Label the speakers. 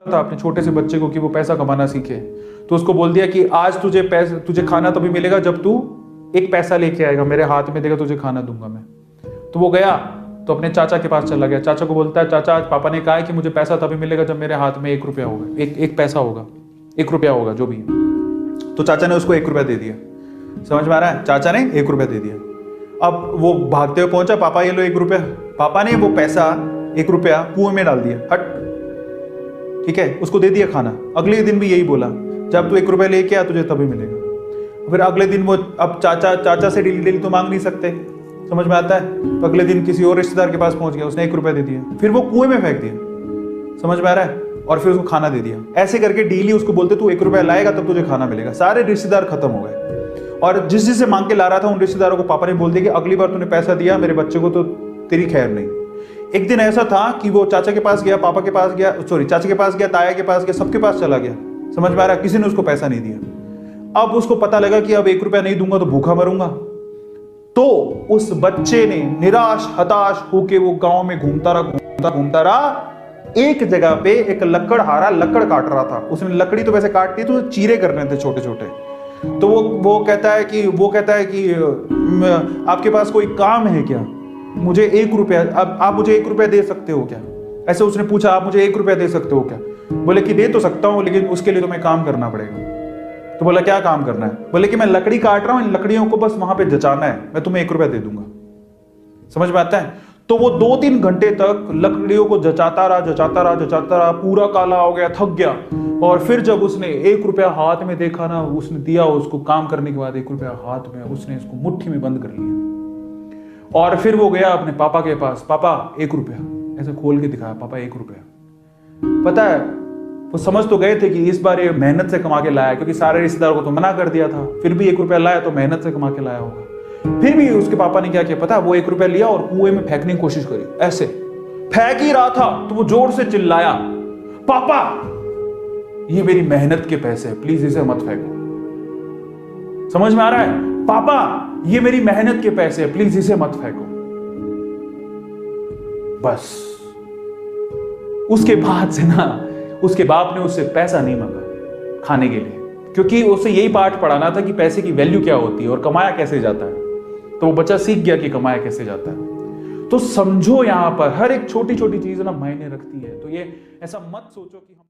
Speaker 1: था अपने छोटे से बच्चे को कि वो पैसा कमाना सीखे, तो उसको बोल दिया कि आज तुझे खाना तभी मिलेगा जब तू एक पैसा लेके आएगा, मेरे हाथ में देगा, तुझे खाना दूंगा मैं। तो वो गया तो अपने चाचा के पास चला गया। चाचा को बोलता है, चाचा आज पापा ने कहा है कि मुझे पैसा तभी मिलेगा जब मेरे हाथ में 1 रुपया होगा, एक पैसा होगा, 1 रुपया होगा जो भी है। तो चाचा ने उसको 1 रुपया दे दिया। समझ में आ रहा है? चाचा ने 1 रुपया दे दिया। अब वो भागते हुए पहुंचा, पापा ये लो 1 रुपया। पापा ने वो पैसा 1 रुपया कुएं में डाल दिया, हट, ठीक है, उसको दे दिया खाना। अगले दिन भी यही बोला, जब तू 1 रुपया लेके आ तुझे तभी मिलेगा। फिर अगले दिन वो, अब चाचा से डेली डेली तो मांग नहीं सकते, समझ में आता है? तो अगले दिन किसी और रिश्तेदार के पास पहुंच गया, उसने 1 रुपया दे दिया, फिर वो कुएं में फेंक दिया। समझ में आ रहा है? और फिर उसको खाना दे दिया। ऐसे करके डेली उसको बोलते तू 1 रुपया लाएगा तब तुझे खाना मिलेगा। सारे रिश्तेदार खत्म हो गए, और जिससे मांग के ला रहा था उन रिश्तेदारों को पापा ने बोल दिया कि अगली बार तूने पैसा दिया मेरे बच्चे को तो तेरी खैर नहीं। एक दिन ऐसा था कि वो चाचा के पास गया, पापा के पास गया, सॉरी चाचा के पास गया, ताया के पास गया, सबके पास चला गया। समझ में आ रहा है? किसी ने उसको पैसा नहीं दिया। अब उसको पता लगा कि अब 1 रुपया नहीं दूंगा तो भूखा मरूंगा। तो उस बच्चे ने निराश हताश होके वो गांव में घूमता रहा। एक जगह पे एक लकड़हारा लकड़ काट रहा था। उसने लकड़ी तो वैसे काटती तो चीरे करने थे छोटे छोटे। तो वो कहता है कि आपके पास कोई काम है क्या? मुझे 1 रुपया, अब आप मुझे 1 रुपया दे सकते हो क्या? ऐसे उसने पूछा, आप मुझे 1 रुपया दे सकते हो क्या? बोले कि दे तो सकता हूं, लेकिन उसके लिए तुम्हें काम करना पड़ेगा। तो बोला क्या काम करना है? बोले कि मैं लकड़ी काट रहा हूं, इन लकड़ियों को बस वहां पे जचाना है, मैं तुम्हें 1 रुपया दे दूंगा। समझ में आता है? तो वो 2-3 घंटे तक लकड़ियों को जचाता रहा, पूरा काला हो गया, थक गया। और फिर जब उसने 1 रुपया हाथ में देखा ना, उसने दिया उसको काम करने के बाद 1 रुपया हाथ में, उसने इसको मुट्ठी में बंद कर लिया। और फिर वो गया अपने पापा के पास, पापा 1 रुपया, ऐसे खोल के दिखाया, पापा 1 रुपया। पता है वो समझ तो गए थे कि इस बार ये मेहनत से कमा के लाया, क्योंकि सारे रिश्तेदारों को तो मना कर दिया था, फिर भी 1 रुपया लाया तो मेहनत से कमा के लाया होगा। फिर भी उसके पापा ने क्या किया पता है? वो 1 रुपया लिया और कुएं में फेंकने की कोशिश करी। ऐसे फेंक ही रहा था तो वो जोर से चिल्लाया, पापा ये मेरी मेहनत के पैसे हैं, प्लीज इसे मत फेंको। समझ में आ रहा है? पापा ये मेरी मेहनत के पैसे हैं, प्लीज इसे मत फेंको। बस उसके बाद से ना, उसके बाप ने उससे पैसा नहीं मांगा खाने के लिए, क्योंकि उसे यही पाठ पढ़ाना था कि पैसे की वैल्यू क्या होती है और कमाया कैसे जाता है। तो वो बच्चा सीख गया कि कमाया कैसे जाता है। तो समझो यहां पर हर एक छोटी छोटी चीज ना मायने रखती है। तो ये ऐसा मत सोचो कि हम